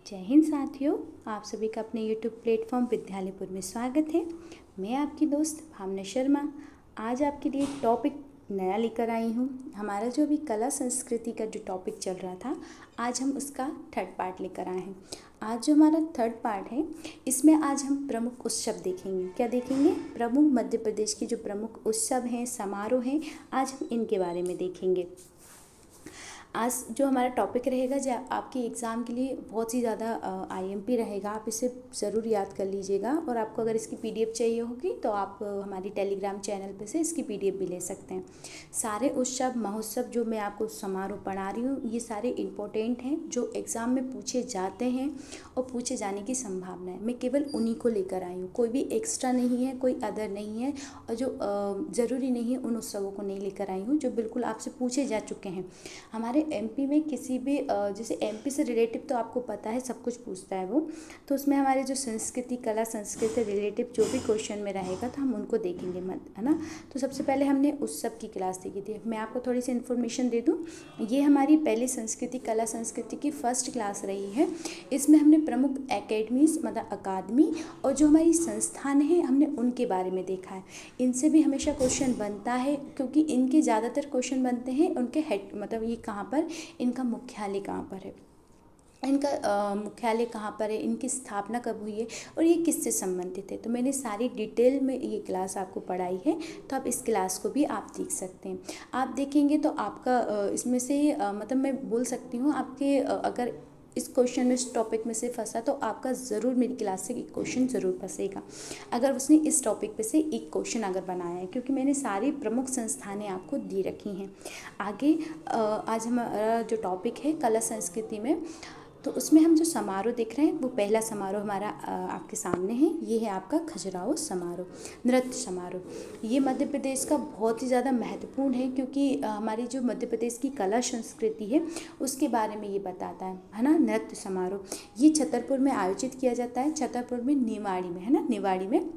जय हिंद साथियों, आप सभी का अपने YouTube प्लेटफॉर्म विद्यालयपुर में स्वागत है। मैं आपकी दोस्त भावना शर्मा आज आपके लिए टॉपिक नया लेकर आई हूँ। हमारा जो अभी कला संस्कृति का जो टॉपिक चल रहा था, आज हम उसका थर्ड पार्ट लेकर आए हैं। आज जो हमारा थर्ड पार्ट है, इसमें आज हम प्रमुख उत्सव देखेंगे। क्या देखेंगे? प्रमुख मध्य प्रदेश की जो प्रमुख उत्सव हैं, समारोह हैं, आज हम इनके बारे में देखेंगे। आज जो हमारा टॉपिक रहेगा, जो आपके एग्ज़ाम के लिए बहुत ही ज़्यादा आईएमपी रहेगा, आप इसे ज़रूर याद कर लीजिएगा। और आपको अगर इसकी पीडीएफ चाहिए होगी तो आप हमारी टेलीग्राम चैनल पे से इसकी पीडीएफ भी ले सकते हैं। सारे उत्सव महोत्सव जो मैं आपको समारोह पढ़ा रही हूँ, ये सारे इम्पोर्टेंट हैं जो एग्ज़ाम में पूछे जाते हैं और पूछे जाने की संभावना है। मैं केवल उन्हीं को लेकर आई हूँ, कोई भी एक्स्ट्रा नहीं है, कोई अदर नहीं है, और जो ज़रूरी नहीं है उन उत्सवों को नहीं लेकर आई हूँ जो बिल्कुल आपसे पूछे जा चुके हैं। हमारे एमपी में किसी भी जैसे एमपी से रिलेटिव तो आपको पता है सब कुछ पूछता है वो, तो उसमें हमारे जो संस्कृति कला संस्कृति रिलेटिव जो भी क्वेश्चन में रहेगा तो हम उनको देखेंगे, है ना। तो सबसे पहले हमने उत्सव की क्लास देखी थी। मैं आपको थोड़ी सी इन्फॉर्मेशन दे दूँ। ये हमारी पहली संस्कृति कला संस्कृति की फर्स्ट क्लास रही है। इसमें हमने प्रमुख एकेडमीज मतलब अकादमी और जो हमारी संस्थान हैं हमने उनके बारे में देखा है। इनसे भी हमेशा क्वेश्चन बनता है क्योंकि इनके ज़्यादातर क्वेश्चन बनते हैं उनके हेड मतलब ये कहाँ पर, इनका मुख्यालय कहाँ पर है, इनका मुख्यालय कहाँ पर है, इनकी स्थापना कब हुई है और ये किससे संबंधित है। तो मैंने सारी डिटेल में ये क्लास आपको पढ़ाई है, तो आप इस क्लास को भी आप देख सकते हैं। आप देखेंगे तो आपका इसमें से मतलब मैं बोल सकती हूँ आपके अगर इस क्वेश्चन में इस टॉपिक में से फंसा तो आपका ज़रूर मेरी क्लास से एक क्वेश्चन ज़रूर फंसेगा, अगर उसने इस टॉपिक पे से एक क्वेश्चन अगर बनाया है, क्योंकि मैंने सारी प्रमुख संस्थानें आपको दी रखी हैं। आगे आज हमारा जो टॉपिक है कला संस्कृति में, तो उसमें हम जो समारोह देख रहे हैं वो पहला समारोह हमारा आपके सामने है। ये है आपका खजुराहो समारोह, नृत्य समारोह। ये मध्य प्रदेश का बहुत ही ज़्यादा महत्वपूर्ण है क्योंकि हमारी जो मध्य प्रदेश की कला संस्कृति है उसके बारे में ये बताता है ना। नृत्य समारोह ये छतरपुर में आयोजित किया जाता है, छतरपुर में निवाड़ी में, है ना, निवाड़ी में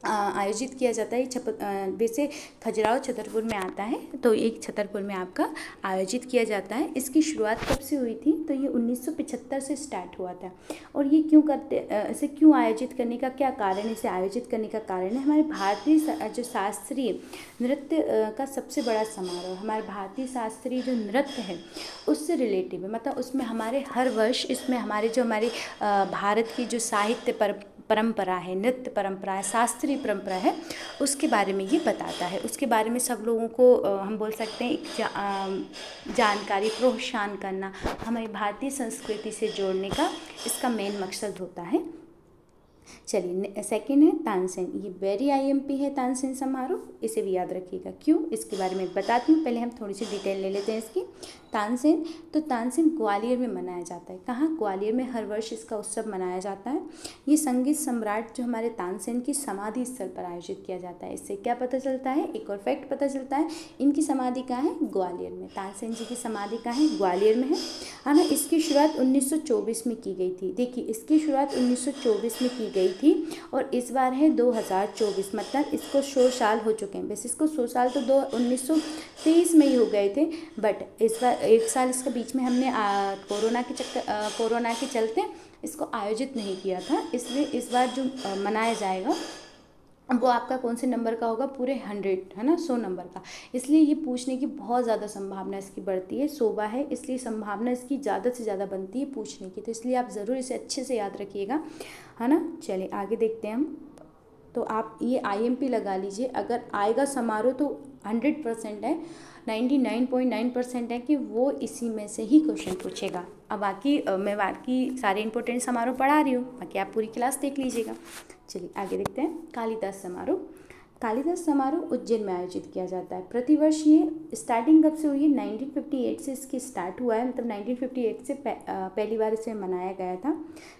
आयोजित किया जाता है। वैसे खजुराहो छतरपुर में आता है, तो एक छतरपुर में आपका आयोजित किया जाता है। इसकी शुरुआत कब से हुई थी? तो ये 1975 से स्टार्ट हुआ था। और ये क्यों करते, इसे क्यों आयोजित करने का क्या कारण है? इसे आयोजित करने का कारण है हमारे भारतीय जो शास्त्रीय नृत्य का सबसे बड़ा समारोह, हमारे भारतीय शास्त्रीय जो नृत्य है उससे रिलेटिव है। मतलब उसमें हमारे हर वर्ष इसमें हमारे जो हमारे भारत की जो साहित्य परंपरा है, नृत्य परंपरा है, शास्त्रीय परंपरा है, उसके बारे में ये बताता है। उसके बारे में सब लोगों को हम बोल सकते हैं एक जानकारी प्रोत्साहन करना, हमारी भारतीय संस्कृति से जोड़ने का इसका मेन मकसद होता है। चलिए, सेकंड है तानसेन। ये वेरी आईएमपी है तानसेन समारोह, इसे भी याद रखिएगा। क्यों, इसके बारे में बताती हूँ। पहले हम थोड़ी सी डिटेल ले लेते हैं इसकी। तानसेन, तो तानसेन ग्वालियर में मनाया जाता है। कहाँ? ग्वालियर में हर वर्ष इसका उत्सव मनाया जाता है। ये संगीत सम्राट जो हमारे तानसेन की समाधि स्थल पर आयोजित किया जाता है। इससे क्या पता चलता है? एक और फैक्ट पता चलता है, इनकी समाधि कहाँ है? ग्वालियर में। तानसेन जी की समाधि कहाँ है? ग्वालियर में है ना। इसकी शुरुआत 1924 में की गई थी। देखिए, इसकी शुरुआत 1924 में की गई थी और इस बार है 2024, मतलब इसको 100 साल हो चुके हैं। वैसे इसको 100 साल तो 1923 में ही हो गए थे, बट इस बार एक साल इसके बीच में हमने कोरोना के चलते इसको आयोजित नहीं किया था। इसलिए इस बार जो मनाया जाएगा वो आपका कौन से नंबर का होगा? पूरे 100, है ना, 100 नंबर का। इसलिए ये पूछने की बहुत ज़्यादा संभावना इसकी बढ़ती है। 100 है, इसलिए संभावना इसकी ज़्यादा से ज़्यादा बनती है पूछने की। तो इसलिए आप ज़रूर इसे अच्छे से याद रखिएगा, है ना। चलिए आगे देखते हैं हम। तो आप ये आईएमपी लगा लीजिए, अगर आएगा समारोह तो 100% है, 99.9% है कि वो इसी में से ही क्वेश्चन पूछेगा। अब मैं बाकी सारे इंपॉर्टेंट समारोह पढ़ा रही हूँ, बाकी आप पूरी क्लास देख लीजिएगा। चलिए आगे देखते हैं। कालिदास समारोह। कालिदास समारोह उज्जैन में आयोजित किया जाता है प्रतिवर्ष। ये स्टार्टिंग कब से हुई है? 1958 से इसकी स्टार्ट हुआ है, मतलब 1958 से पहली बार इसे मनाया गया था।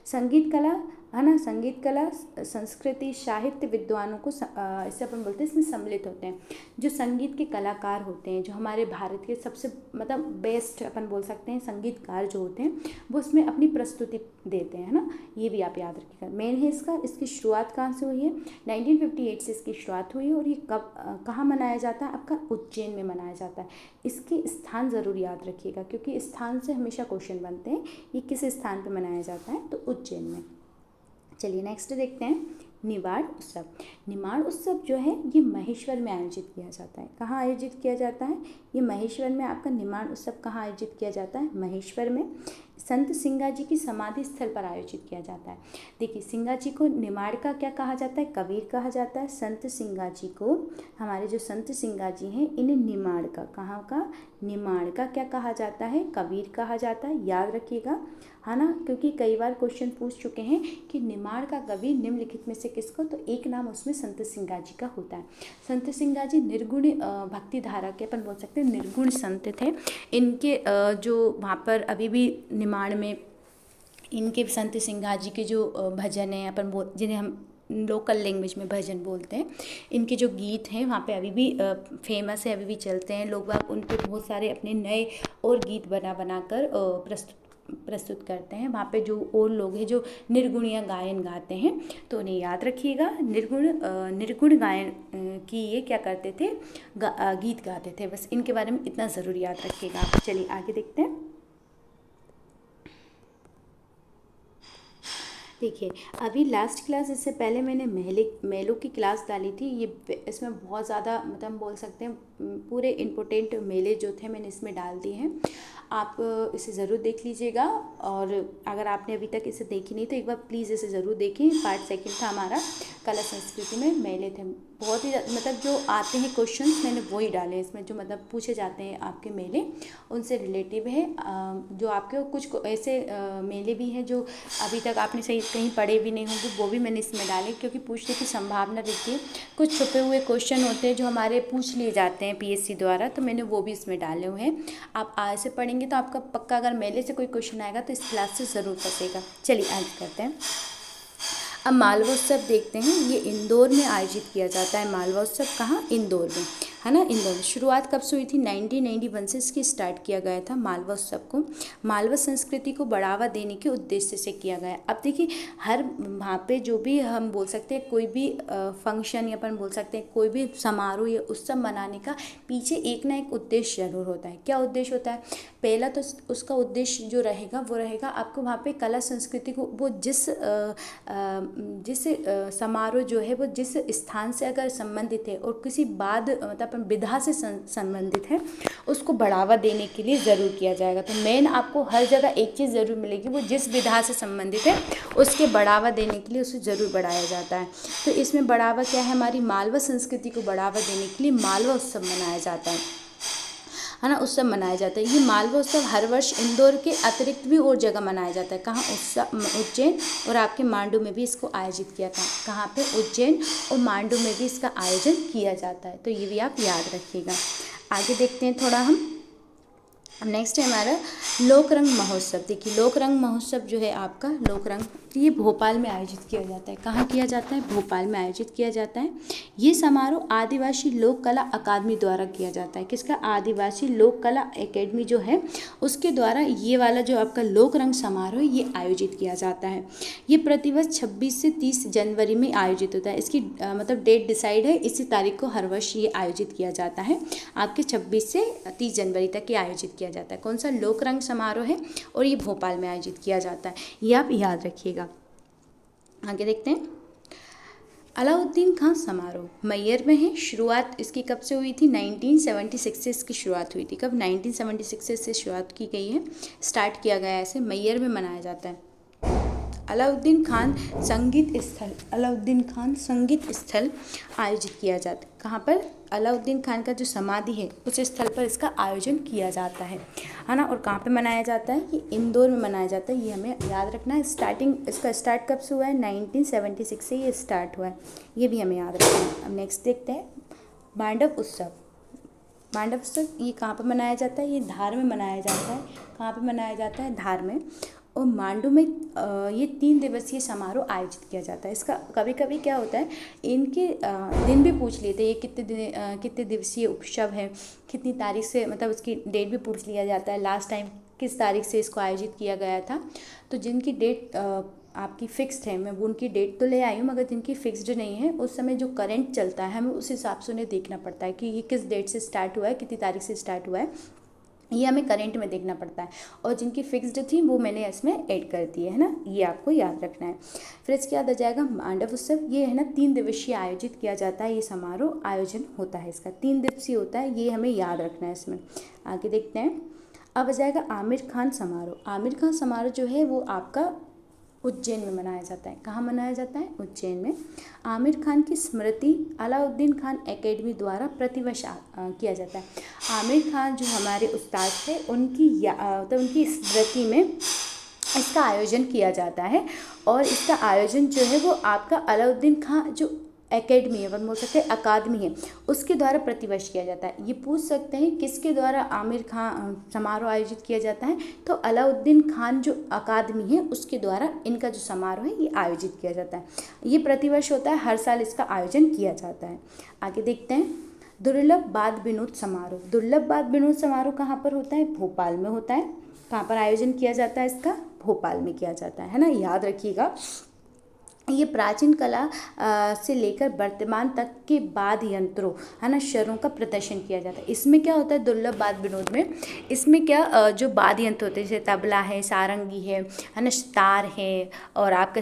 संगीत कला है ना, संगीत कला संस्कृति साहित्य विद्वानों को इससे अपन बोलते हैं इसमें सम्मिलित होते हैं। जो संगीत के कलाकार होते हैं, जो हमारे भारत के सबसे मतलब बेस्ट अपन बोल सकते हैं संगीतकार जो होते हैं, वो उसमें अपनी प्रस्तुति देते हैं, है ना। ये भी आप याद रखिएगा। मेन है इसकी शुरुआत कहाँ से हुई है, 1958 से इसकी शुरुआत हुई है। और ये कब कहाँ मनाया जाता है, आपका उज्जैन में मनाया जाता है। इसके स्थान ज़रूर याद रखिएगा, क्योंकि स्थान से हमेशा क्वेश्चन बनते हैं। ये किस स्थान पर मनाया जाता है, तो उज्जैन में। चलिए नेक्स्ट देखते हैं, निमाड़ उत्सव। निमाड़ उत्सव जो है ये महेश्वर में आयोजित किया जाता है। कहाँ आयोजित किया जाता है, ये महेश्वर में। आपका निमाड़ उत्सव कहाँ आयोजित किया जाता है, महेश्वर में। संत सिंगा जी की समाधि स्थल पर आयोजित किया जाता है। देखिए, सिंगा जी को निमाड़ का क्या कहा जाता है, कबीर कहा जाता है। संत सिंगा जी को, हमारे जो संत सिंगा जी हैं, इन्हें निमाड़ का, कहाँ का, निमाड़ का क्या कहा जाता है, कबीर कहा जाता है। याद रखिएगा, है ना, क्योंकि कई बार क्वेश्चन पूछ चुके हैं कि निमाड़ का कबीर निम्नलिखित में से किसको, तो एक नाम उसमें संत सिंगा जी का होता है। संत सिंगा जी निर्गुण भक्ति धारा के अपन बोल सकते हैं निर्गुण संत थे। इनके जो वहाँ पर अभी भी निमाड़ में इनके संत सिंगा जी के जो भजन हैं, अपन जिन्हें हम लोकल लैंग्वेज में भजन बोलते हैं, इनके जो गीत हैं वहाँ पे अभी भी फेमस है, अभी भी चलते हैं। लोग वहाँ उन पर बहुत सारे अपने नए और गीत बना कर प्रस्तुत करते हैं। वहाँ पे जो और लोग हैं जो निर्गुणीय गायन गाते हैं, तो उन्हें याद रखिएगा। निर्गुण गायन की ये क्या करते थे, गीत गाते थे। बस इनके बारे में इतना ज़रूर याद रखिएगा आप। चलिए आगे देखते हैं। देखिए, अभी लास्ट क्लास, इससे पहले मैंने मेलों की क्लास डाली थी। ये इसमें बहुत ज़्यादा मतलब बोल सकते हैं पूरे इम्पोर्टेंट मेले जो थे मैंने इसमें डाल दिए हैं। आप इसे ज़रूर देख लीजिएगा। और अगर आपने अभी तक इसे देखी नहीं तो एक बार प्लीज़ इसे ज़रूर देखें। पार्ट सेकंड था हमारा, कला संस्कृति में मेले थे। बहुत ही मतलब जो आते हैं क्वेश्चंस मैंने वही डाले हैं इसमें, जो मतलब पूछे जाते हैं आपके मेले उनसे रिलेटिव है। जो आपके कुछ ऐसे मेले भी हैं जो अभी तक आपने सही कहीं पढ़े भी नहीं होंगे, वो भी मैंने इसमें डाले, क्योंकि पूछने की संभावना रहती है। कुछ छुपे हुए क्वेश्चन होते हैं जो हमारे पूछ लिए जाते हैं पीएससी द्वारा, तो मैंने वो भी इसमें डाले हुए हैं। आप आज से पढ़ेंगे तो आपका पक्का अगर मेले से कोई क्वेश्चन आएगा तो इस क्लास से ज़रूर फंसेगा। चलिए आज करते हैं। अब मालवा उत्सव देखते हैं। ये इंदौर में आयोजित किया जाता है। मालवा उत्सव कहाँ, इंदौर में, है ना। इंदौर में शुरुआत कब से हुई थी, 1991 से इसकी स्टार्ट किया गया था मालवा उत्सव को। मालवा संस्कृति को बढ़ावा देने के उद्देश्य से किया गया। अब देखिए, हर वहाँ पे जो भी हम बोल सकते हैं कोई भी फंक्शन या अपन बोल सकते हैं कोई भी समारोह या उत्सव मनाने का पीछे एक ना एक उद्देश्य जरूर होता है। क्या उद्देश्य होता है, पहला तो उसका उद्देश्य जो रहेगा वो रहेगा आपको वहाँ पे कला संस्कृति को, वो जिस समारोह जो है वो जिस स्थान से अगर संबंधित है और किसी बाद मतलब विधा से संबंधित है, उसको बढ़ावा देने के लिए ज़रूर किया जाएगा। तो मेन आपको हर जगह एक चीज़ ज़रूर मिलेगी, वो जिस विधा से संबंधित है उसके बढ़ावा देने के लिए उसे ज़रूर बढ़ाया जाता है। तो इसमें बढ़ावा क्या है, हमारी मालवा संस्कृति को बढ़ावा देने के लिए मालवा उत्सव मनाया जाता है ना, उत्सव मनाया जाता है। ये मालवा उत्सव हर वर्ष इंदौर के अतिरिक्त भी और जगह मनाया जाता है। कहाँ, उज्जैन और आपके मांडू में भी इसको आयोजित किया था। कहाँ पे, उज्जैन और मांडू में भी इसका आयोजन किया जाता है। तो ये भी आप याद रखिएगा। आगे देखते हैं थोड़ा हम। अब नेक्स्ट है हमारा लोक रंग महोत्सव। देखिए, लोक रंग महोत्सव जो है आपका लोक रंग, ये भोपाल में आयोजित किया जाता है। कहाँ किया जाता है, भोपाल में आयोजित किया जाता है। ये समारोह आदिवासी लोक कला अकादमी द्वारा किया जाता है। किसका, आदिवासी लोक कला एकेडमी जो है उसके द्वारा ये वाला जो आपका लोक रंग समारोह ये आयोजित किया जाता है। ये प्रतिवर्ष 26 से 30 जनवरी में आयोजित होता है। इसकी मतलब डेट डिसाइड है, इसी तारीख को हर वर्ष ये आयोजित किया जाता है। आपके 26 से 30 जनवरी तक ये आयोजित किया जाता है। कौन सा, लोक रंग समारोह है, और ये भोपाल में आयोजित किया जाता है। ये आप याद रखिएगा। आगे देखते हैं। अलाउद्दीन खान समारोह मैयर में है। शुरुआत इसकी कब से हुई थी, 1976 से इसकी शुरुआत हुई थी। कब, 1976 से शुरुआत की गई है, स्टार्ट किया गया है। ऐसे मैयर में मनाया जाता है। अलाउद्दीन खान संगीत स्थल आयोजित किया जाता है। कहाँ पर, अलाउद्दीन खान का जो समाधि है उस स्थल पर इसका आयोजन किया जाता है ना। और कहाँ पे मनाया जाता है, ये इंदौर में मनाया जाता है। ये हमें याद रखना है। इसका स्टार्ट कब से हुआ है, 1976 से ये स्टार्ट हुआ है। ये भी हमें याद रखना है। अब नेक्स्ट देखते हैं मांडव उत्सव। मांडव उत्सव ये कहाँ पर मनाया जाता है, ये धार में मनाया जाता है। कहाँ पे मनाया जाता है, धार में। और मांडू में ये 3 दिवसीय समारोह आयोजित किया जाता है। इसका कभी कभी क्या होता है, इनके दिन भी पूछ लेते हैं, ये कितने दिवसीय उत्सव है, कितनी तारीख से, मतलब उसकी डेट भी पूछ लिया जाता है, लास्ट टाइम किस तारीख से इसको आयोजित किया गया था। तो जिनकी डेट आपकी फ़िक्स्ड है, मैं वो उनकी डेट तो ले आई हूँ, मगर जिनकी फ़िक्स्ड नहीं है, उस समय जो करंट चलता है हमें उस हिसाब से उन्हें देखना पड़ता है कि ये किस डेट से स्टार्ट हुआ है, कितनी तारीख से स्टार्ट हुआ है, ये हमें करंट में देखना पड़ता है। और जिनकी फ़िक्स्ड थी वो मैंने इसमें ऐड कर दी है ना, ये आपको याद रखना है। फिर इसके बाद आ जाएगा मांडव उत्सव। ये है ना 3 दिवसीय आयोजित किया जाता है, ये समारोह आयोजन होता है इसका 3 दिवसीय होता है, ये हमें याद रखना है इसमें। आगे देखते हैं। अब आ जाएगा आमिर खान समारोह। आमिर खान समारोह जो है वो आपका उज्जैन में मनाया जाता है। कहाँ मनाया जाता है? उज्जैन में। आमिर खान की स्मृति अलाउद्दीन खान एकेडमी द्वारा प्रतिवर्ष किया जाता है। आमिर खान जो हमारे उस्ताद थे उनकी स्मृति में इसका आयोजन किया जाता है। और इसका आयोजन जो है वो आपका अलाउद्दीन खान जो एकेडमी है, बोल सकते हैं अकादमी है, उसके द्वारा प्रतिवर्ष किया जाता है। ये पूछ सकते हैं किसके द्वारा आमिर खान समारोह आयोजित किया जाता है, तो अलाउद्दीन खान जो अकादमी है उसके द्वारा इनका जो समारोह है ये आयोजित किया जाता है। ये प्रतिवर्ष होता है, हर साल इसका आयोजन किया जाता है। आगे देखते हैं। दुर्लभ वाद विनोद समारोह। दुर्लभ वाद विनोद समारोह कहाँ पर होता है? भोपाल में होता है। कहाँ पर आयोजन किया जाता है इसका? भोपाल में किया जाता है ना, याद रखिएगा। ये प्राचीन कला से लेकर वर्तमान तक के वाद्य यंत्रों है ना, शरों का प्रदर्शन किया जाता है। इसमें क्या होता है दुर्लभ वाद्य विनोद में? इसमें क्या जो वाद्य यंत्र होते हैं जैसे तबला है, सारंगी है ना, सितार है, और आपका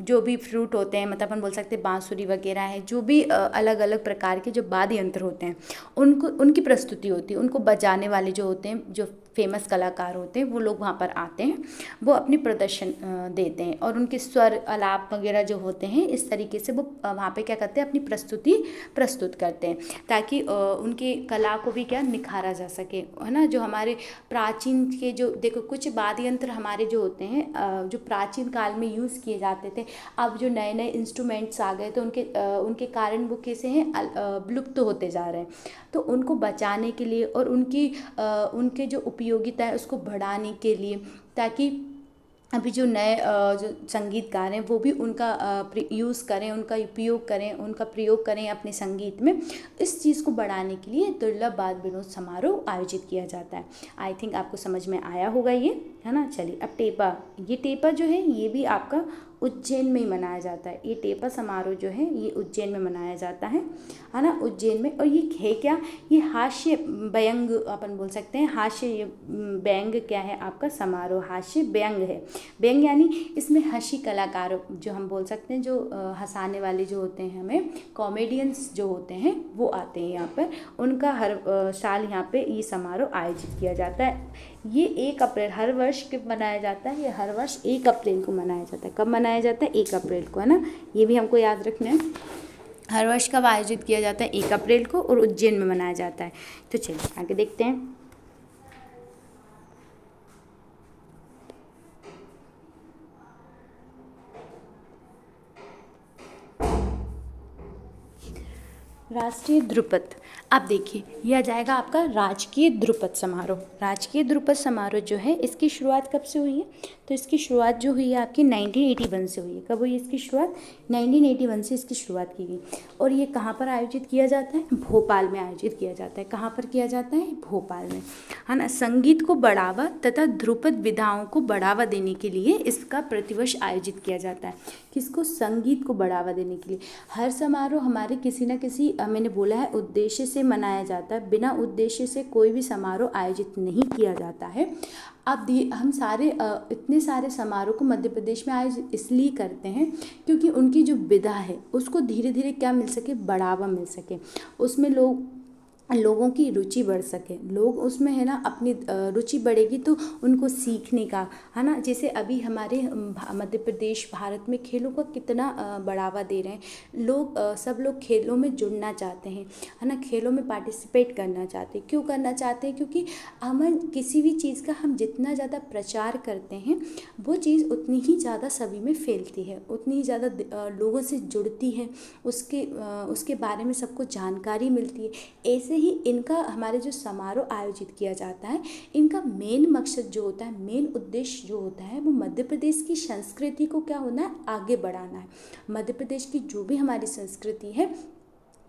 जो भी फ्लूट होते हैं, मतलब अपन बोल सकते हैं बांसुरी वगैरह है, जो भी अलग अलग प्रकार के जो वाद्य यंत्र होते हैं उनकी प्रस्तुति होती है। उनको बजाने वाले जो होते हैं, जो फेमस कलाकार होते हैं, वो लोग वहाँ पर आते हैं, वो अपनी प्रदर्शन देते हैं, और उनके स्वर आलाप वगैरह जो होते हैं इस तरीके से वो वहाँ पे क्या करते हैं, अपनी प्रस्तुति प्रस्तुत करते हैं, ताकि उनकी कला को भी क्या निखारा जा सके, है ना। जो हमारे प्राचीन के जो देखो कुछ वाद्य यंत्र हमारे जो होते हैं जो प्राचीन काल में यूज़ किए जाते थे, अब जो नए नए इंस्ट्रूमेंट्स आ गए तो उनके कारण वो कैसे हैं विलुप्त होते जा रहे हैं। तो उनको बचाने के लिए और उनके जो उपयोगिता है उसको बढ़ाने के लिए, ताकि अभी जो नए जो संगीतकार हैं वो भी उनका यूज़ करें, उनका उपयोग करें, उनका प्रयोग करें अपने संगीत में, इस चीज़ को बढ़ाने के लिए दुर्लभ वाद विनोद समारोह आयोजित किया जाता है। आई थिंक आपको समझ में आया होगा ये, है ना। चलिए अब टेपा। ये टेपा जो है ये भी आपका उज्जैन में ही मनाया जाता है। ये टेपा समारोह जो है ये उज्जैन में मनाया जाता है ना, उज्जैन में। और ये है क्या? ये हास्य व्यंग अपन बोल सकते हैं, हास्य व्यंग क्या है आपका समारोह, हास्य व्यंग है। व्यंग यानी इसमें हंसी कलाकार जो हम बोल सकते हैं, जो हंसाने वाले जो होते हैं, हमें कॉमेडियंस जो होते हैं वो आते हैं यहाँ पर। उनका हर साल यहाँ पे ये समारोह आयोजित किया जाता है। ये 1 अप्रैल हर वर्ष कब मनाया जाता है? ये हर वर्ष 1 अप्रैल को मनाया जाता है। कब मनाया जाता है? 1 अप्रैल को, है ना। ये भी हमको याद रखना है। हर वर्ष कब आयोजित किया जाता है? 1 अप्रैल को, और उज्जैन में मनाया जाता है। तो चलिए आगे देखते हैं। राष्ट्रीय ध्रुपद। अब देखिए यह जाएगा आपका राजकीय ध्रुपद समारोह। राजकीय ध्रुपद समारोह जो है इसकी शुरुआत कब से हुई है? तो इसकी शुरुआत जो हुई है आपकी 1981 से हुई है। कब हुई इसकी शुरुआत? 1981 से इसकी शुरुआत की गई। और ये कहाँ पर आयोजित किया जाता है? भोपाल में आयोजित किया जाता है। कहाँ पर किया जाता है? भोपाल में, है ना। संगीत को बढ़ावा तथा ध्रुपद विधाओं को बढ़ावा देने के लिए इसका प्रतिवर्ष आयोजित किया जाता है। किसको? संगीत को बढ़ावा देने के लिए। हर समारोह हमारे किसी न किसी मैंने बोला है उद्देश्य से मनाया जाता है। बिना उद्देश्य से कोई भी समारोह आयोजित नहीं किया जाता है। अब हम सारे इतने सारे समारोह को मध्य प्रदेश में आयोजित इसलिए करते हैं क्योंकि उनकी जो विधा है उसको धीरे धीरे क्या मिल सके? बढ़ावा मिल सके, उसमें लोगों की रुचि बढ़ सके। लोग उसमें है ना अपनी रुचि बढ़ेगी तो उनको सीखने का, है ना। जैसे अभी हमारे मध्य प्रदेश भारत में खेलों का कितना बढ़ावा दे रहे हैं लोग। सब लोग खेलों में जुड़ना चाहते हैं, है ना। खेलों में पार्टिसिपेट करना चाहते हैं। क्यों करना चाहते हैं? क्योंकि हम किसी भी चीज़ का हम जितना ज़्यादा प्रचार करते हैं वो चीज़ उतनी ही ज़्यादा सभी में फैलती है, उतनी ही ज़्यादा लोगों से जुड़ती है, उसके बारे में सबको जानकारी मिलती है। ऐसे वैसे ही इनका हमारे जो समारोह आयोजित किया जाता है, इनका मेन मकसद जो होता है, मेन उद्देश्य जो होता है, वो मध्य प्रदेश की संस्कृति को क्या होना है, आगे बढ़ाना है। मध्य प्रदेश की जो भी हमारी संस्कृति है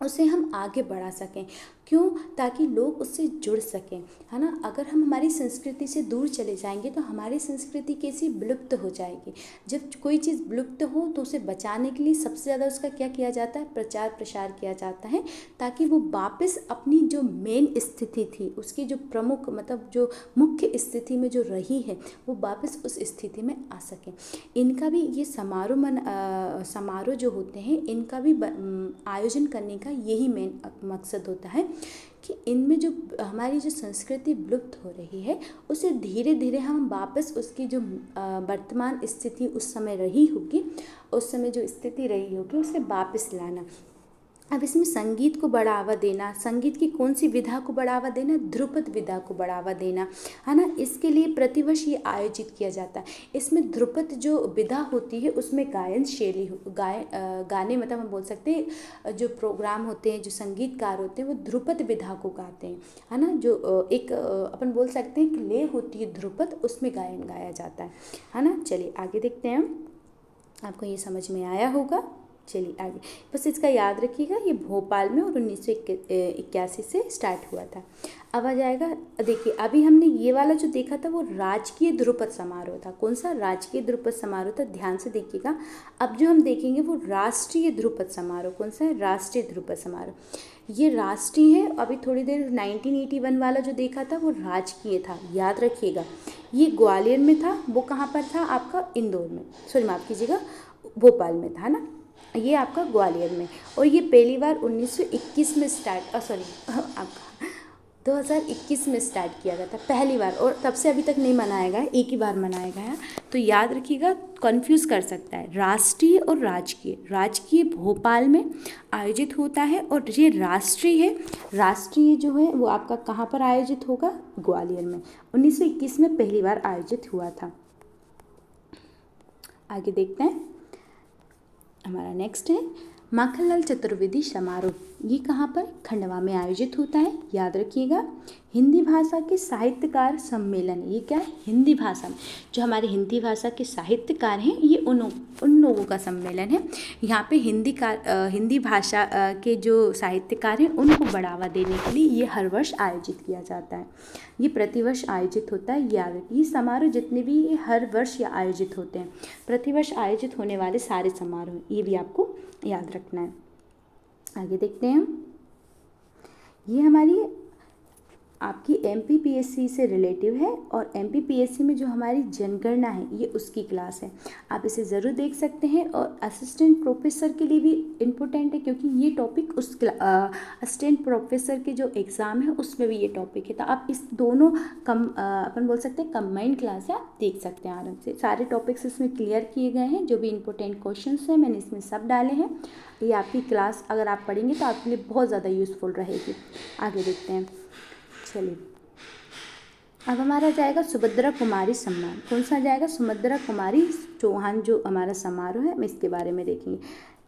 उसे हम आगे बढ़ा सकें। क्यों? ताकि लोग उससे जुड़ सकें, है ना। अगर हम हमारी संस्कृति से दूर चले जाएंगे तो हमारी संस्कृति कैसी विलुप्त हो जाएगी। जब कोई चीज़ विलुप्त हो तो उसे बचाने के लिए सबसे ज़्यादा उसका क्या किया जाता है, प्रचार प्रसार किया जाता है, ताकि वो वापस अपनी जो मेन स्थिति थी, उसकी जो प्रमुख मतलब जो मुख्य स्थिति में जो रही है, वो वापस उस स्थिति में आ सकें। इनका भी ये समारोह जो होते हैं, इनका भी आयोजन करने का यही मेन मकसद होता है कि इनमें जो हमारी जो संस्कृति विलुप्त हो रही है, उसे धीरे धीरे हम वापस उसकी जो वर्तमान स्थिति उस समय रही होगी, उस समय जो स्थिति रही होगी, उसे वापस लाना। अब इसमें संगीत को बढ़ावा देना, संगीत की कौन सी विधा को बढ़ावा देना, ध्रुपद विधा को बढ़ावा देना, है ना। इसके लिए प्रतिवर्ष ये आयोजित किया जाता है। इसमें ध्रुपद जो विधा होती है, उसमें गायन शैली गाने मतलब हम बोल सकते हैं, जो प्रोग्राम होते हैं, जो संगीतकार होते हैं, वो ध्रुपद विधा को गाते हैं, है ना। जो एक अपन बोल सकते हैं कि लय होती है ध्रुपद, उसमें गायन गाया जाता है ना। चलिए आगे देखते हैं हम। आपको ये समझ में आया होगा। चलिए आगे, बस इसका याद रखिएगा, ये भोपाल में और 1981 से स्टार्ट हुआ था। अब आ जाएगा, देखिए अभी हमने ये वाला जो देखा था वो राजकीय ध्रुपद समारोह था। कौन सा? राजकीय ध्रुपद समारोह था, ध्यान से देखिएगा। अब जो हम देखेंगे वो राष्ट्रीय ध्रुपद समारोह। कौन सा है? राष्ट्रीय ध्रुपद समारोह। ये राष्ट्रीय है। अभी थोड़ी देर 1981 वाला जो देखा था वो राजकीय था, याद रखिएगा। ये ग्वालियर में था, वो कहाँ पर था? आपका इंदौर में, सॉरी माफ़ कीजिएगा, भोपाल में था ना। ये आपका ग्वालियर में, और ये पहली बार 1921 में आपका 2021 में स्टार्ट किया गया था पहली बार, और तब से अभी तक नहीं मनाया गया, एक ही बार मनाया गया है। तो याद रखिएगा, कंफ्यूज कर सकता है राष्ट्रीय और राजकीय। राजकीय भोपाल में आयोजित होता है, और ये राष्ट्रीय है। राष्ट्रीय जो है वो आपका कहाँ पर आयोजित होगा? ग्वालियर में। 1921 में पहली बार आयोजित हुआ था। आगे देखते हैं, हमारा नेक्स्ट है माखनलाल चतुर्वेदी समारोह। ये कहाँ पर? खंडवा में आयोजित होता है, याद रखिएगा। हिंदी भाषा के साहित्यकार सम्मेलन। ये क्या है? हिंदी भाषा में जो हमारे हिंदी भाषा के साहित्यकार हैं, ये उन लोगों का सम्मेलन है। यहाँ पे हिंदी भाषा के जो साहित्यकार हैं उनको बढ़ावा देने के लिए ये हर वर्ष आयोजित किया जाता है। ये प्रतिवर्ष आयोजित होता है, याद रखिए। ये समारोह जितने भी ये हर वर्ष ये आयोजित होते हैं, प्रतिवर्ष आयोजित होने वाले सारे समारोह, ये भी आपको याद रखना है। आगे देखते हैं हम। ये हमारी आपकी MPPSC से रिलेटिव है, और MPPSC में जो हमारी जनगणना है ये उसकी क्लास है। आप इसे ज़रूर देख सकते हैं, और असिस्टेंट प्रोफेसर के लिए भी इम्पोर्टेंट है, क्योंकि ये टॉपिक उस असिस्टेंट प्रोफेसर के जो एग्ज़ाम है उसमें भी ये टॉपिक है। तो आप इस दोनों अपन बोल सकते हैं कंबाइंड क्लास है, आप देख सकते हैं आराम से। सारे टॉपिक्स इसमें क्लियर किए गए हैं, जो भी इंपॉर्टेंट क्वेश्चन हैं मैंने इसमें सब डाले हैं। ये आपकी क्लास अगर आप पढ़ेंगे तो आपके लिए बहुत ज़्यादा यूज़फुल रहेगी। आगे देखते हैं, चलिए अब हमारा जाएगा सुभद्रा कुमारी सम्मान। कौन सा जाएगा? सुभद्रा कुमारी चौहान जो हमारा समारोह है, हम इसके बारे में देखेंगे।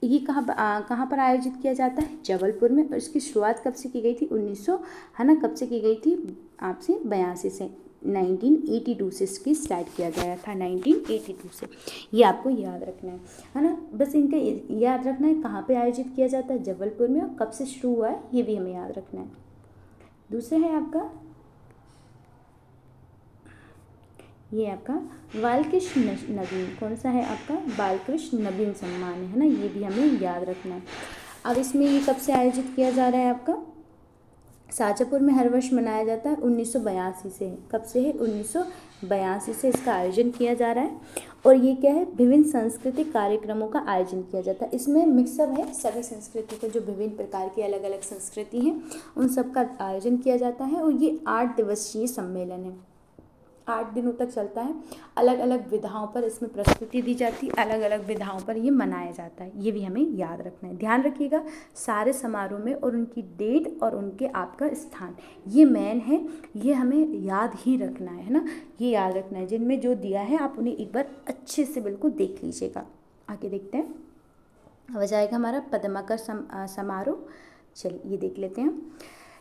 ये कहाँ पर आयोजित किया जाता है? जबलपुर में। और इसकी शुरुआत कब से की गई थी? 1900 है ना, कब से की गई थी? आपसे 82 से 1982 से इसकी स्टार्ट किया गया था, 1982 से। ये आपको याद रखना है ना। बस इनका याद रखना है कहाँ पे आयोजित किया जाता है, जबलपुर में, और कब से शुरू हुआ है ये भी हमें याद रखना है। दूसरा है आपका, ये आपका बालकृष्ण नवीन। कौन सा है आपका? बालकृष्ण नवीन सम्मान है ना, ये भी हमें याद रखना है। अब इसमें ये कब से आयोजित किया जा रहा है आपका? शाजापुर में हर वर्ष मनाया जाता है, 1982 से है। कब से है? 1982 से इसका आयोजन किया जा रहा है। और ये क्या है? विभिन्न सांस्कृतिक कार्यक्रमों का आयोजन किया जाता है। इसमें मिक्सअप है सभी संस्कृति को, जो विभिन्न प्रकार की अलग अलग संस्कृति हैं उन सब का आयोजन किया जाता है। और ये 8 दिवसीय सम्मेलन है, 8 दिनों तक चलता है। अलग अलग विधाओं पर इसमें प्रस्तुति दी जाती है, अलग अलग विधाओं पर ये मनाया जाता है। ये भी हमें याद रखना है। ध्यान रखिएगा सारे समारोह में, और उनकी डेट और उनके आपका स्थान, ये मेन है, ये हमें याद ही रखना है ना, ये याद रखना है। जिनमें जो दिया है आप उन्हें एक बार अच्छे से बिल्कुल देख लीजिएगा। आगे देखते हैं, अब जाएगा हमारा पद्माकर समारोह। चलिए ये देख लेते हैं।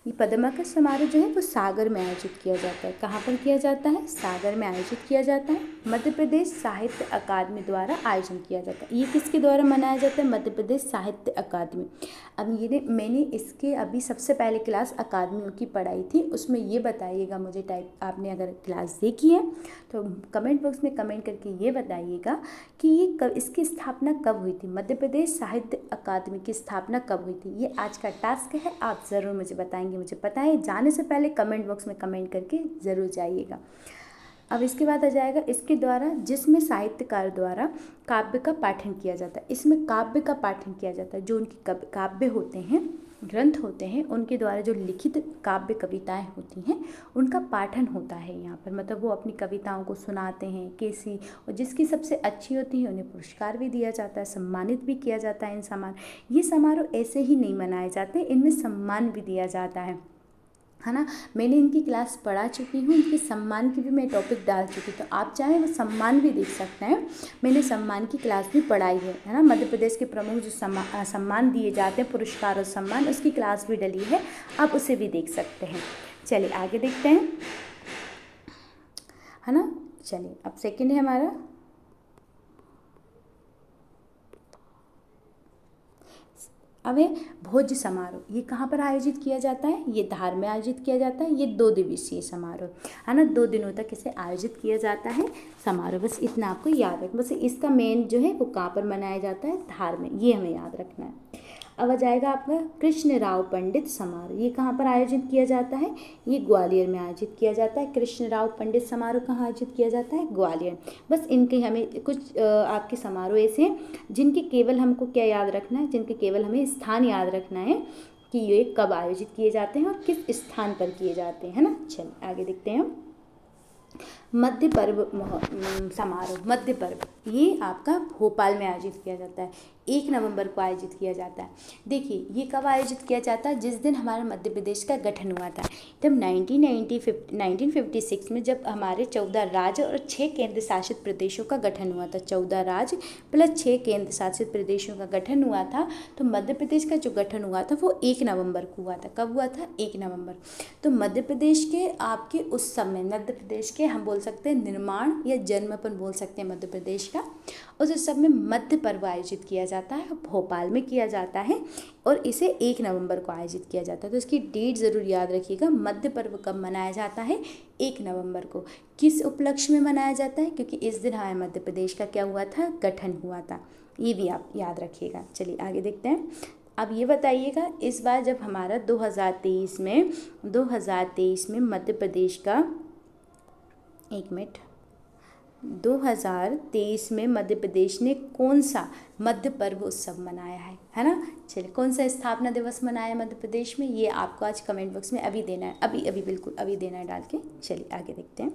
ये पद्माकर समारोह जो है वो सागर में आयोजित किया जाता है। कहाँ पर किया जाता है? सागर में आयोजित किया जाता है। मध्य प्रदेश साहित्य अकादमी द्वारा आयोजन किया जाता है। ये किसके द्वारा मनाया जाता है? मध्य प्रदेश साहित्य अकादमी। अब ये मैंने इसके अभी सबसे पहले क्लास अकादमियों की पढ़ाई थी, उसमें ये बताइएगा मुझे, टाइप आपने अगर क्लास देखी है तो कमेंट बॉक्स में कमेंट करके ये बताइएगा कि ये इसकी स्थापना कब हुई थी। मध्य प्रदेश साहित्य अकादमी की स्थापना कब हुई थी? ये आज का टास्क है, आप ज़रूर मुझे बताएंगे। मुझे पता है, जाने से पहले कमेंट बॉक्स में कमेंट करके ज़रूर जाइएगा। अब इसके बाद आ जाएगा इसके द्वारा, जिसमें साहित्यकार द्वारा काव्य का पाठन किया जाता है। इसमें काव्य का पाठन किया जाता है। जो उनकी काव्य होते हैं, ग्रंथ होते हैं, उनके द्वारा जो लिखित काव्य कविताएं होती हैं उनका पाठन होता है यहाँ पर। मतलब वो अपनी कविताओं को सुनाते हैं कैसी, और जिसकी सबसे अच्छी होती है उन्हें पुरस्कार भी दिया जाता है, सम्मानित भी किया जाता है। ये समारोह ऐसे ही नहीं मनाए जाते, इनमें सम्मान भी दिया जाता है ना। मैंने इनकी क्लास पढ़ा चुकी हूँ, इनके सम्मान की भी मैं टॉपिक डाल चुकी, तो आप चाहें वो सम्मान भी देख सकते हैं। मैंने सम्मान की क्लास भी पढ़ाई है ना। मध्य प्रदेश के प्रमुख जो सम्मान दिए जाते हैं, पुरस्कार और सम्मान, उसकी क्लास भी डली है, आप उसे भी देख सकते हैं। चलिए आगे देखते हैं, है ना। चलिए अब सेकेंड है हमारा अब है भोज समारोह। ये कहाँ पर आयोजित किया जाता है? ये धार में आयोजित किया जाता है। ये 2 दिवसीय समारोह है ना, 2 दिनों तक इसे आयोजित किया जाता है समारोह। बस इतना आपको याद रखना। बस इसका मेन जो है वो कहाँ पर मनाया जाता है? धार में, ये हमें याद रखना है। अब आ जाएगा आपका कृष्णराव पंडित समारोह। ये कहाँ पर आयोजित किया जाता है? ये ग्वालियर में आयोजित किया जाता है। कृष्णराव पंडित समारोह कहाँ आयोजित किया जाता है? ग्वालियर। बस इनके हमें कुछ आपके समारोह ऐसे हैं जिनके केवल हमको क्या याद रखना है, जिनके केवल हमें स्थान याद रखना है कि ये कब आयोजित किए जाते हैं और किस स्थान पर किए जाते हैं, है ना। चलिए आगे देखते हैं हम। मध्य पर्व समारोह। मध्य पर्व ये आपका भोपाल में आयोजित किया जाता है। 1 नवंबर को आयोजित किया जाता है। देखिए ये कब आयोजित किया जाता है? जिस दिन हमारा मध्य प्रदेश का गठन हुआ था। तब 1956 में जब हमारे 14 राज्य और 6 केंद्र शासित प्रदेशों का गठन हुआ था। 14 राज्य प्लस 6 केंद्र शासित प्रदेशों का गठन हुआ था। तो मध्य प्रदेश का जो गठन हुआ था वो 1 नवंबर को हुआ था। कब हुआ था? 1 नवंबर। तो मध्य प्रदेश के आपके उस समय, मध्य प्रदेश के हम बोल सकते हैं निर्माण या जन्म अपन बोल सकते हैं मध्य प्रदेश का, उस समय मध्य पर्व आयोजित किया जाता है, भोपाल में किया जाता है और इसे 1 नवंबर को आयोजित किया जाता है। तो इसकी डेट ज़रूर याद रखिएगा। मध्य पर्व कब मनाया जाता है? 1 नवंबर को। किस उपलक्ष्य में मनाया जाता है? क्योंकि इस दिन हमारे मध्य प्रदेश का क्या हुआ था? गठन हुआ था। ये भी आप याद रखिएगा। चलिए आगे देखते हैं। अब ये बताइएगा, इस बार जब हमारा 2023 में मध्य प्रदेश का 2023 में मध्य प्रदेश ने कौन सा मध्य पर्व उत्सव मनाया है ना। चलिए कौन सा स्थापना दिवस मनाया मध्य प्रदेश में, ये आपको आज कमेंट बॉक्स में अभी देना है, अभी बिल्कुल अभी देना है डाल के। चलिए आगे देखते हैं।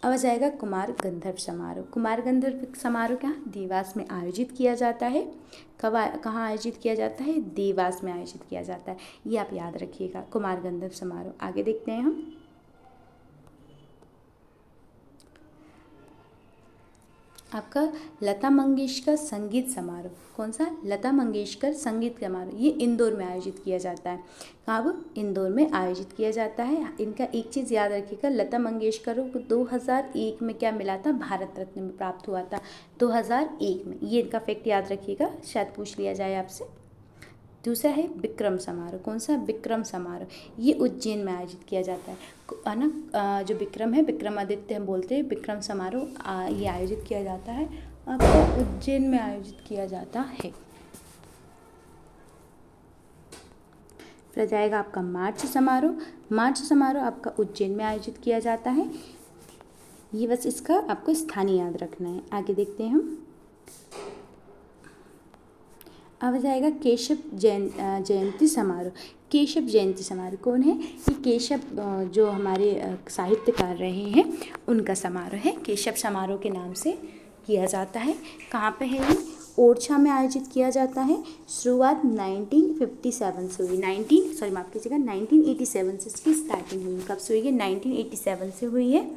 अब आ जाएगा कुमार गंधर्व समारोह। कुमार गंधर्व समारोह क्या देवास में आयोजित किया जाता है। कहाँ आयोजित किया जाता है? देवास में आयोजित किया जाता है। ये आप याद रखिएगा, कुमार गंधर्व समारोह। आगे देखते हैं हम। आपका लता मंगेशकर संगीत समारोह। कौन सा? लता मंगेशकर संगीत समारोह। ये इंदौर में आयोजित किया जाता है। कब? इंदौर में आयोजित किया जाता है। इनका एक चीज़ याद रखिएगा, लता मंगेशकर को 2001 में क्या मिला था? भारत रत्न में प्राप्त हुआ था 2001 में। ये इनका फैक्ट याद रखिएगा, शायद पूछ लिया जाए आपसे। दूसरा है विक्रम समारोह। कौन सा? विक्रम समारोह। ये उज्जैन में आयोजित किया जाता है ना। जो विक्रम है, विक्रमादित्य हम बोलते हैं, विक्रम समारोह ये आयोजित किया जाता है, आपको उज्जैन में आयोजित किया जाता है। फिर जाएगा आपका मार्च समारोह। मार्च समारोह आपका उज्जैन में आयोजित किया जाता है। ये बस इसका आपको स्थानीय याद रखना है। आगे देखते हैं हम। अब जाएगा केशव जयंती समारोह। केशव जयंती समारोह कौन है? ये केशव जो हमारे साहित्यकार रहे हैं उनका समारोह है। केशव समारोह के नाम से किया जाता है। कहाँ पे है ये? ओरछा में आयोजित किया जाता है। शुरुआत 1957 से हुई। 1987 से इसकी स्टार्टिंग हुई। कब से हुई है? 1987 से हुई है।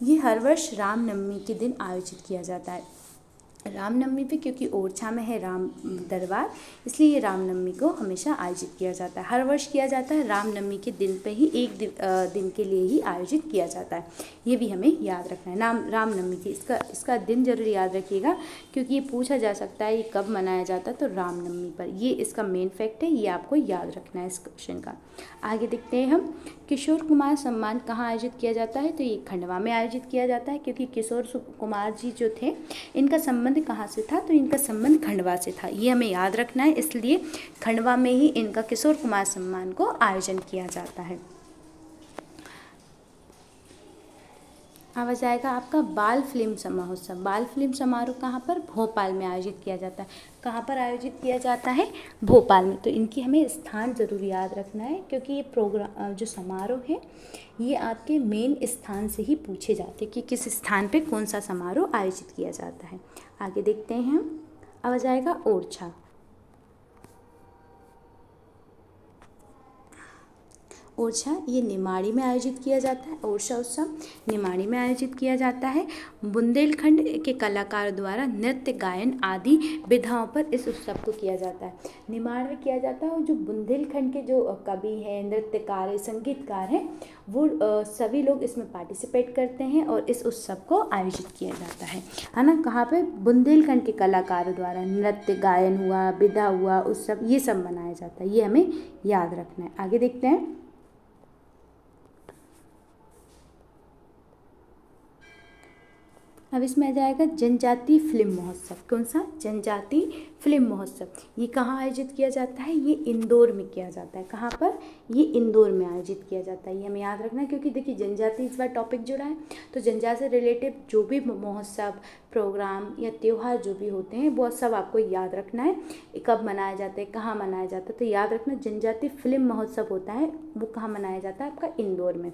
ये हर वर्ष रामनवमी के दिन आयोजित किया जाता है। रामनवमी पे, क्योंकि ओरछा में है राम दरबार, इसलिए ये रामनवमी को हमेशा आयोजित किया जाता है। हर वर्ष किया जाता है, रामनवमी के दिन पे ही एक दिन के लिए ही आयोजित किया जाता है। ये भी हमें याद रखना है, रामनवमी की इसका दिन जरूर याद रखिएगा, क्योंकि ये पूछा जा सकता है ये कब मनाया जाता है, तो रामनवमी पर। ये इसका मेन फैक्ट है, ये आपको याद रखना है इस क्वेश्चन का। आगे देखते हैं हम, किशोर कुमार सम्मान कहाँ आयोजित किया जाता है, तो ये खंडवा में आयोजित किया जाता है, क्योंकि किशोर कुमार जी जो थे इनका संबंध कहाँ से था, तो इनका संबंध खंडवा से था। ये हमें याद रखना है, इसलिए खंडवा में ही इनका किशोर कुमार सम्मान को आयोजन किया जाता है। अब आ जाएगा आपका बाल फिल्म महोत्सव। बाल फिल्म समारोह कहाँ पर, भोपाल में आयोजित किया जाता है। कहाँ पर आयोजित किया जाता है, भोपाल में। तो इनकी हमें स्थान ज़रूर याद रखना है, क्योंकि ये प्रोग्राम जो समारोह है ये आपके मेन स्थान से ही पूछे जाते हैं कि किस स्थान पे कौन सा समारोह आयोजित किया जाता है। आगे देखते हैं हम, अब आ जाएगा ओरछा। ओरछा ये निमाड़ी में आयोजित किया जाता है। ओरछा उत्सव निमाड़ी में आयोजित किया जाता है। बुंदेलखंड के कलाकारों द्वारा नृत्य, गायन आदि विधाओं पर इस उत्सव को किया जाता है। निमाड़ में किया जाता है, और जो बुंदेलखंड के जो कवि हैं, नृत्यकार हैं, संगीतकार हैं, वो सभी लोग इसमें पार्टिसिपेट करते हैं और इस उत्सव को आयोजित किया जाता है ना। कहाँ पे, बुंदेलखंड के कलाकारों द्वारा नृत्य, गायन हुआ, विधा हुआ, उत्सव, ये सब मनाया जाता है। ये हमें याद रखना है। आगे देखते हैं, अब इसमें आ जाएगा जनजातीय फिल्म महोत्सव। कौन सा, जनजातीय फिल्म महोत्सव। ये कहाँ आयोजित किया जाता है, ये इंदौर में किया जाता है। कहाँ पर, ये इंदौर में आयोजित किया जाता है। ये हमें याद रखना है, क्योंकि देखिए जनजाति इस बार टॉपिक जुड़ा है, तो जनजाति से रिलेटेड जो भी महोत्सव, प्रोग्राम या त्यौहार जो भी होते हैं वो सब आपको याद रखना है, कब मनाया जाता है, कहाँ मनाया जाता है। तो याद रखना, जनजातीय फिल्म महोत्सव होता है वो कहाँ मनाया जाता है, आपका इंदौर में।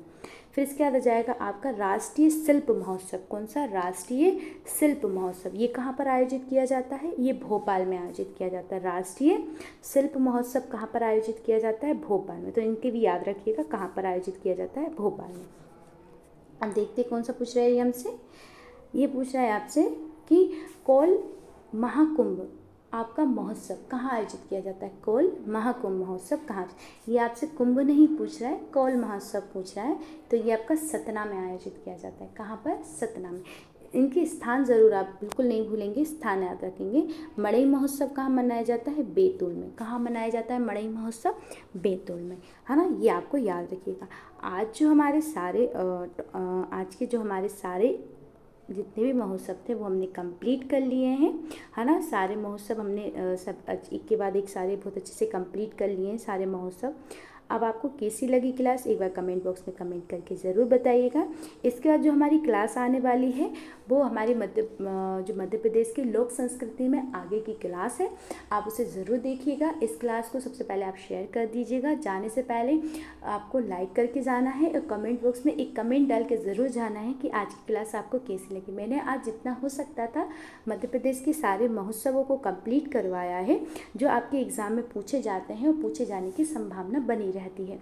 फिर इसके बाद आ जाएगा आपका राष्ट्रीय शिल्प महोत्सव। कौन सा, राष्ट्रीय शिल्प महोत्सव। ये कहाँ पर आयोजित किया जाता है, ये भोपाल में आयोजित किया जाता है। राष्ट्रीय शिल्प महोत्सव कहाँ पर आयोजित किया जाता है, भोपाल में। तो इनके भी याद रखिएगा कहाँ पर आयोजित किया जाता है, भोपाल में। अब देखते हैं कौन सा पूछ रहा है ये हमसे। ये पूछ रहा है आपसे कि कौल महाकुंभ आपका महोत्सव कहाँ आयोजित किया जाता है। कौल महाकुंभ महोत्सव कहाँ, ये आपसे कुंभ नहीं पूछ रहा है, कौल महोत्सव पूछ रहा है। तो ये आपका सतना में आयोजित किया जाता है। कहाँ पर, सतना में। इनके स्थान ज़रूर आप बिल्कुल नहीं भूलेंगे, स्थान याद रखेंगे। मड़ई महोत्सव कहाँ मनाया जाता है, बैतूल में। कहाँ मनाया जाता है मड़ई महोत्सव, बैतूल में, है ना। ये आपको याद रखिएगा। आज जो हमारे सारे जितने भी महोत्सव थे वो हमने कंप्लीट कर लिए हैं, है ना। सारे महोत्सव हमने सब एक के बाद एक सारे बहुत अच्छे से कंप्लीट कर लिए हैं सारे महोत्सव। अब आपको कैसी लगी क्लास, एक बार कमेंट बॉक्स में कमेंट करके ज़रूर बताइएगा। इसके बाद जो हमारी क्लास आने वाली है वो हमारी मध्य प्रदेश की लोक संस्कृति में आगे की क्लास है, आप उसे ज़रूर देखिएगा। इस क्लास को सबसे पहले आप शेयर कर दीजिएगा, जाने से पहले आपको लाइक करके जाना है और कमेंट बॉक्स में एक कमेंट डाल के ज़रूर जाना है कि आज की क्लास आपको कैसी लगी। मैंने आज जितना हो सकता था मध्य प्रदेश के सारे महोत्सवों को कंप्लीट करवाया है, जो आपके एग्ज़ाम में पूछे जाते हैं और पूछे जाने की संभावना बनी रहती है।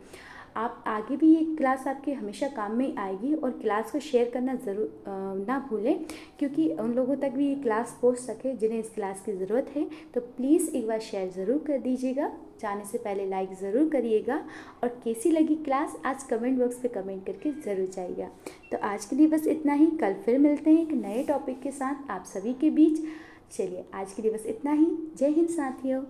आप आगे भी ये क्लास आपके हमेशा काम में आएगी, और क्लास को शेयर करना ज़रूर ना भूलें, क्योंकि उन लोगों तक भी ये क्लास पहुंच सके जिन्हें इस क्लास की ज़रूरत है। तो प्लीज़ एक बार शेयर ज़रूर कर दीजिएगा, जाने से पहले लाइक ज़रूर करिएगा, और कैसी लगी क्लास आज कमेंट बॉक्स पे कमेंट करके ज़रूर जाइएगा। तो आज के लिए बस इतना ही, कल फिर मिलते हैं एक नए टॉपिक के साथ आप सभी के बीच। चलिए आज के लिए बस इतना ही। जय हिंद साथियों।